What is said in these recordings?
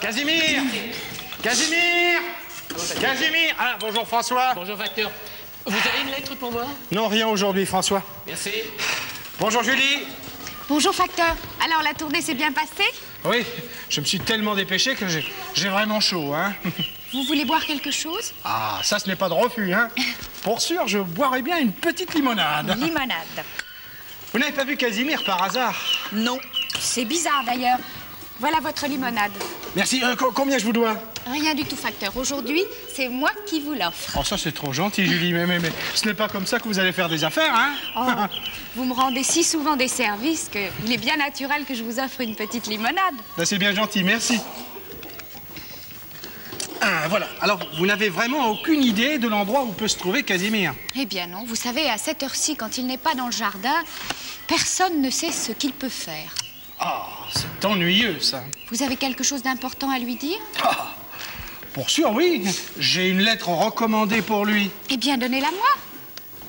Casimir! Casimir! Casimir! Ah, bonjour François. Bonjour facteur. Vous avez une lettre pour moi? Non, rien aujourd'hui, François. Merci. Bonjour Julie. Bonjour facteur. Alors la tournée s'est bien passée? Oui, je me suis tellement dépêché que j'ai vraiment chaud, hein. Vous voulez boire quelque chose? Ah, ça ce n'est pas de refus, hein. Pour sûr, je boirais bien une petite limonade. Limonade. Vous n'avez pas vu Casimir par hasard? Non. C'est bizarre d'ailleurs. Voilà votre limonade. Merci. Combien je vous dois? Rien du tout facteur. Aujourd'hui, c'est moi qui vous l'offre. Oh, ça c'est trop gentil, Julie. Mais ce n'est pas comme ça que vous allez faire des affaires, hein. Oh, vous me rendez si souvent des services qu'il est bien naturel que je vous offre une petite limonade. Là, c'est bien gentil, merci. Ah, voilà. Alors, vous n'avez vraiment aucune idée de l'endroit où peut se trouver Casimir? Eh bien non. Vous savez, à cette heure-ci, quand il n'est pas dans le jardin, personne ne sait ce qu'il peut faire. Ah, c'est ennuyeux, ça. Vous avez quelque chose d'important à lui dire? Ah, pour sûr, oui. J'ai une lettre recommandée pour lui. Eh bien, donnez-la-moi.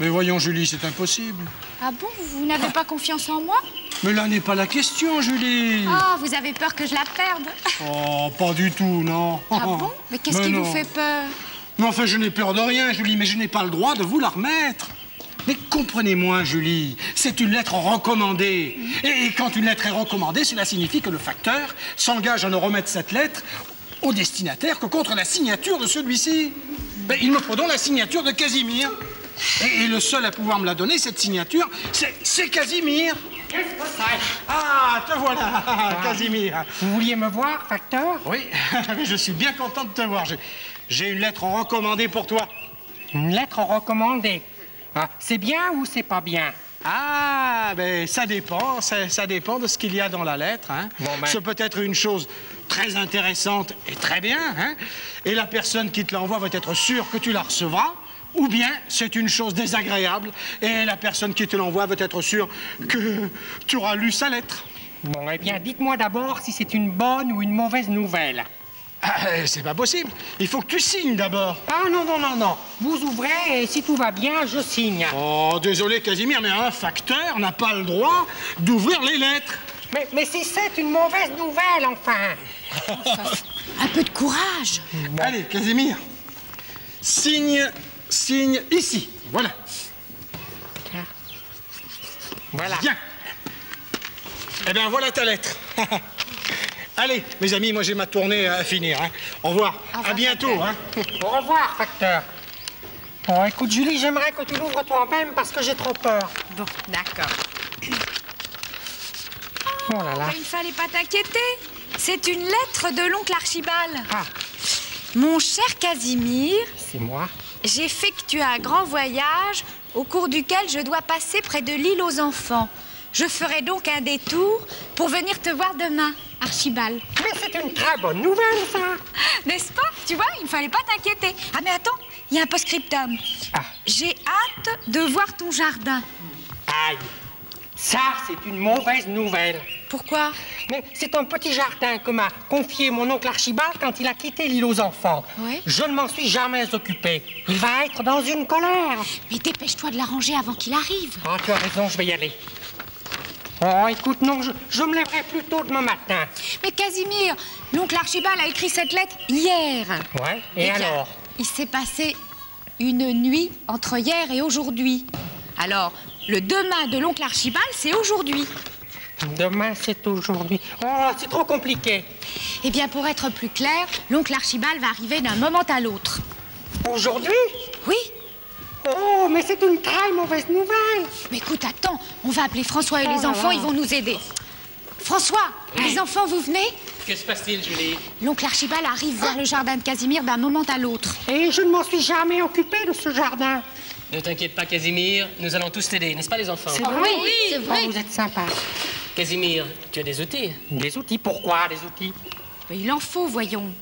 Mais voyons, Julie, c'est impossible. Ah bon? Vous n'avez pas confiance en moi? Mais là n'est pas la question, Julie. Ah, vous avez peur que je la perde? Oh, pas du tout, non. Ah bon? Mais qu'est-ce qui vous fait peur? Mais enfin, je n'ai peur de rien, Julie, mais je n'ai pas le droit de vous la remettre. Mais comprenez-moi, Julie, c'est une lettre recommandée. Et quand une lettre est recommandée, cela signifie que le facteur s'engage à ne remettre cette lettre au destinataire que contre la signature de celui-ci. Mais il me faut donc la signature de Casimir. Et le seul à pouvoir me la donner, cette signature, c'est Casimir. Qu'est-ce que c'est? Ah, te voilà, Casimir. Vous vouliez me voir, facteur? Oui, je suis bien content de te voir. J'ai une lettre recommandée pour toi. Une lettre recommandée. Ah, c'est bien ou c'est pas bien? Ah, ben ça dépend. Ça dépend de ce qu'il y a dans la lettre, hein. Bon, ben... C'est peut-être une chose très intéressante et très bien, hein. Et la personne qui te l'envoie va être sûre que tu la recevras. Ou bien c'est une chose désagréable et la personne qui te l'envoie va être sûre que tu auras lu sa lettre. Bon, eh bien, dites-moi d'abord si c'est une bonne ou une mauvaise nouvelle. Ah, c'est pas possible. Il faut que tu signes d'abord. Ah non, non, non, non. Vous ouvrez et si tout va bien, je signe. Oh, désolé Casimir, mais un facteur n'a pas le droit d'ouvrir les lettres. Mais si c'est une mauvaise nouvelle, enfin. Un peu de courage. Bon. Allez, Casimir, signe ici. Voilà. Voilà. Bien. Eh bien, voilà ta lettre. Allez, mes amis, moi j'ai ma tournée à finir, hein. Au revoir. À bientôt, hein. Au revoir, facteur. Bon, écoute, Julie, j'aimerais que tu l'ouvres toi-même parce que j'ai trop peur. Bon, d'accord. Oh là là. Il ne fallait pas t'inquiéter. C'est une lettre de l'oncle Archibald. Ah, Mon cher Casimir, c'est moi. j'effectue un grand voyage au cours duquel je dois passer près de l'île aux enfants. Je ferai donc un détour pour venir te voir demain, Archibald. Mais c'est une très bonne nouvelle, ça. N'est-ce pas? Tu vois, il ne fallait pas t'inquiéter. Ah, mais attends, il y a un post-scriptum. Ah. J'ai hâte de voir ton jardin. Aïe. Ça, c'est une mauvaise nouvelle. Pourquoi? Mais c'est un petit jardin que m'a confié mon oncle Archibald quand il a quitté l'île aux enfants. Oui. Je ne m'en suis jamais occupé. Il va être dans une colère. Mais dépêche-toi de l'arranger avant qu'il arrive. Ah, tu as raison, je vais y aller. Oh, écoute, non, je me lèverai plus tôt demain matin. Mais Casimir, l'oncle Archibald a écrit cette lettre hier. Ouais, et Eh bien, alors? il s'est passé une nuit entre hier et aujourd'hui. Alors, le demain de l'oncle Archibald, c'est aujourd'hui. Demain, c'est aujourd'hui. Oh, c'est trop compliqué. Eh bien, pour être plus clair, l'oncle Archibald va arriver d'un moment à l'autre. Aujourd'hui? Oui. Oh, mais c'est une très mauvaise nouvelle. Mais écoute, attends, on va appeler François et les enfants, ils vont nous aider. François, les enfants, vous venez? Que se passe-t-il, Julie? L'oncle Archibald arrive voir le jardin de Casimir d'un moment à l'autre. Et je ne m'en suis jamais occupé de ce jardin. Ne t'inquiète pas, Casimir, nous allons tous t'aider, n'est-ce pas les enfants? C'est vrai? Oui, c'est vrai. Oh, vous êtes sympa. Casimir, tu as des outils? Des outils? Pourquoi des outils? Mais il en faut, voyons.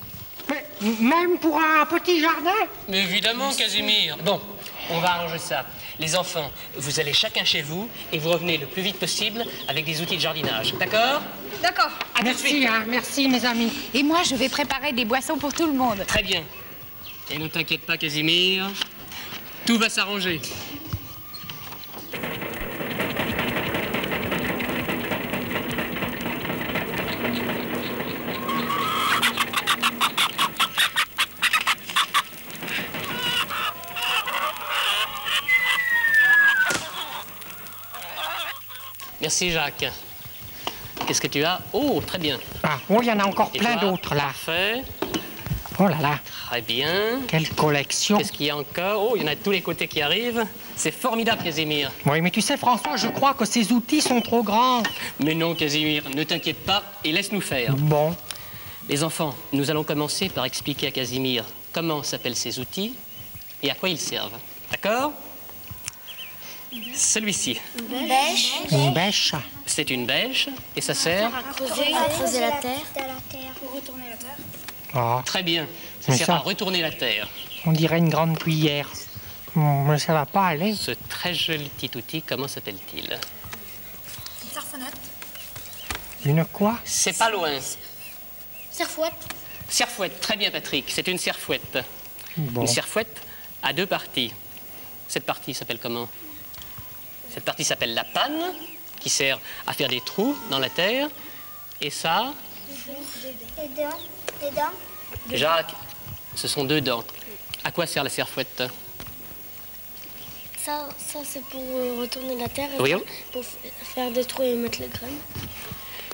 Mais même pour un petit jardin? Mais évidemment, Casimir. Bon, on va arranger ça. Les enfants, vous allez chacun chez vous et vous revenez le plus vite possible avec des outils de jardinage. D'accord? D'accord. À tout de suite. Merci, hein, merci, mes amis. Et moi, je vais préparer des boissons pour tout le monde. Très bien. Et ne t'inquiète pas, Casimir. Tout va s'arranger. Merci, Jacques. Qu'est-ce que tu as? Oh, très bien. Ah, oh, il y en a encore Et plein toi? d'autres, là. Parfait. Oh là là, Très bien. quelle collection. Qu'est-ce qu'il y a encore? Oh, il y en a de tous les côtés qui arrivent. C'est formidable, Casimir. Oui, mais tu sais, François, je crois que ces outils sont trop grands. Mais non, Casimir, ne t'inquiète pas et laisse-nous faire. Bon, Les enfants, nous allons commencer par expliquer à Casimir comment s'appellent ces outils et à quoi ils servent. D'accord? Celui-ci, une bêche. c'est une bêche et ça sert... Creuser la terre. Oh, Très bien, ça Mais sert ça- à retourner la terre. on dirait une grande cuillère. Mais ça va pas aller. Ce très joli petit outil, comment s'appelle-t-il? Une quoi? C'est pas loin. Serfouette. Serfouette, très bien Patrick, c'est une serfouette. Bon, Une serfouette a deux parties. Cette partie s'appelle comment? Cette partie s'appelle la panne, qui sert à faire des trous dans la terre. Et ça, Des dents. Jacques, ce sont deux dents. À quoi sert la serfouette? Ça c'est pour retourner la terre. Et Oui. pour faire des trous et mettre les graines.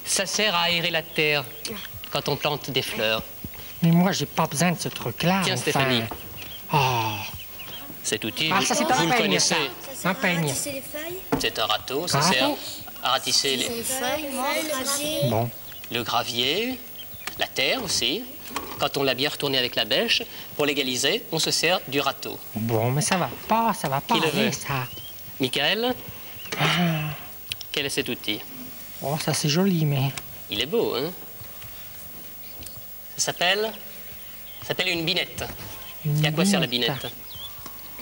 Ça sert à aérer la terre quand on plante des fleurs. mais moi, j'ai pas besoin de ce truc-là. Tiens, enfin. Stéphanie. Oh, Cet outil, Ah, ça, c'est vous un le peigne, connaissez. ça. Un peigne. Tisser les feuilles. C'est un râteau, ça Un sert râteau à ratisser Les feuilles, le gravier. bon. le gravier, la terre aussi. Quand on l'a bien retourné avec la bêche, pour l'égaliser, on se sert du râteau. Bon, mais ça va pas Qui le aller, veut? ça. Michael, quel est cet outil? Oh, ça c'est joli, mais... Il est beau, hein? Ça s'appelle une binette. Et à quoi sert la binette?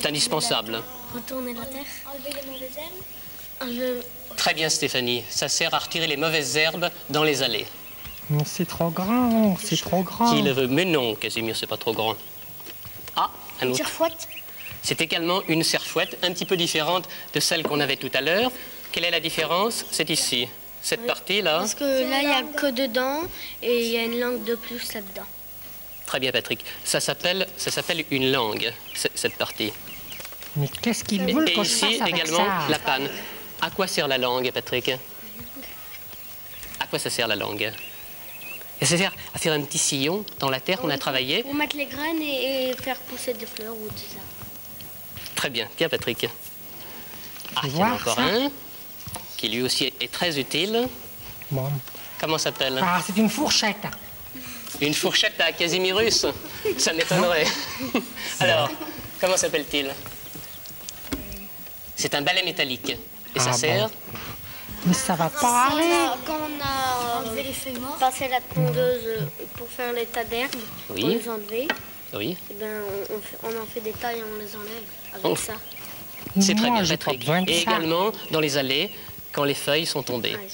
C'est indispensable. Retourner la terre. Enlever les mauvaises herbes. Très bien, Stéphanie. Ça sert à retirer les mauvaises herbes dans les allées. Mais c'est trop grand, c'est trop grand. Qui le veut? Mais non, Casimir, c'est pas trop grand. Ah, un autre. Serfouette. C'est également une serfouette, un petit peu différente de celle qu'on avait tout à l'heure. Quelle est la différence? C'est ici. Cette partie-là. Parce que là, il n'y a que deux dents et il y a une langue de plus là-dedans. Très bien, Patrick. Ça s'appelle une langue, cette partie. Mais qu'est-ce qu'ils Et, veulent et que je ici fasse avec également ça? la panne. À quoi sert la langue, Patrick? À quoi ça sert la langue? Et ça sert à faire un petit sillon dans la terre qu'on a travaillé. Pour mettre les graines et faire pousser des fleurs ou des arbres. Très bien. Tiens, Patrick. Ah, Tu il y en a vois, encore ça un qui lui aussi est très utile. Bon. Comment s'appelle? Ah, c'est une fourchette. Une fourchette à Casimirus? Ça m'étonnerait. Alors, comment s'appelle-t-il? C'est un balai métallique. Et ça Ah, sert? bon. Mais ça va pas aller. Quand on a enlevé les feuilles mortes, passé la tondeuse pour faire les tas d'herbes, Oui. pour les enlever, Oui. et ben, on en fait des tailles et on les enlève avec Oh. ça. C'est très Moi, bien, j'ai pas Patrick. besoin de Et ça. également dans les allées, quand les feuilles sont tombées. Ouais.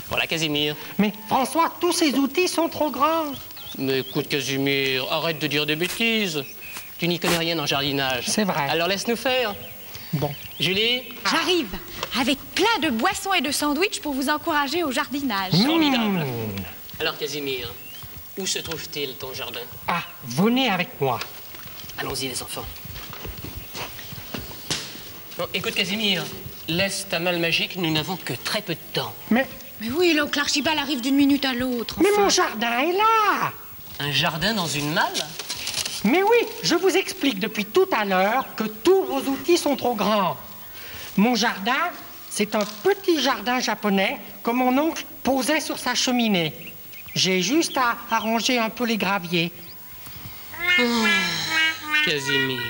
Voilà, Casimir. Mais François, tous ces outils sont trop grands. Mais écoute, Casimir, arrête de dire des bêtises. Tu n'y connais rien en jardinage. C'est vrai. Alors laisse-nous faire. Bon. Julie, J'arrive avec plein de boissons et de sandwichs pour vous encourager au jardinage. formidable. Alors, Casimir, où se trouve-t-il ton jardin? Ah, venez avec moi. Allons-y, les enfants. Bon, écoute, Casimir, laisse ta malle magique, nous n'avons que très peu de temps. Mais Oui, l'oncle Archibald arrive d'une minute à l'autre. Mais enfin. mon jardin est là. Un jardin dans une malle? Mais oui, je vous explique depuis tout à l'heure que tous vos outils sont trop grands. Mon jardin, c'est un petit jardin japonais que mon oncle posait sur sa cheminée. J'ai juste à arranger un peu les graviers. Casimir.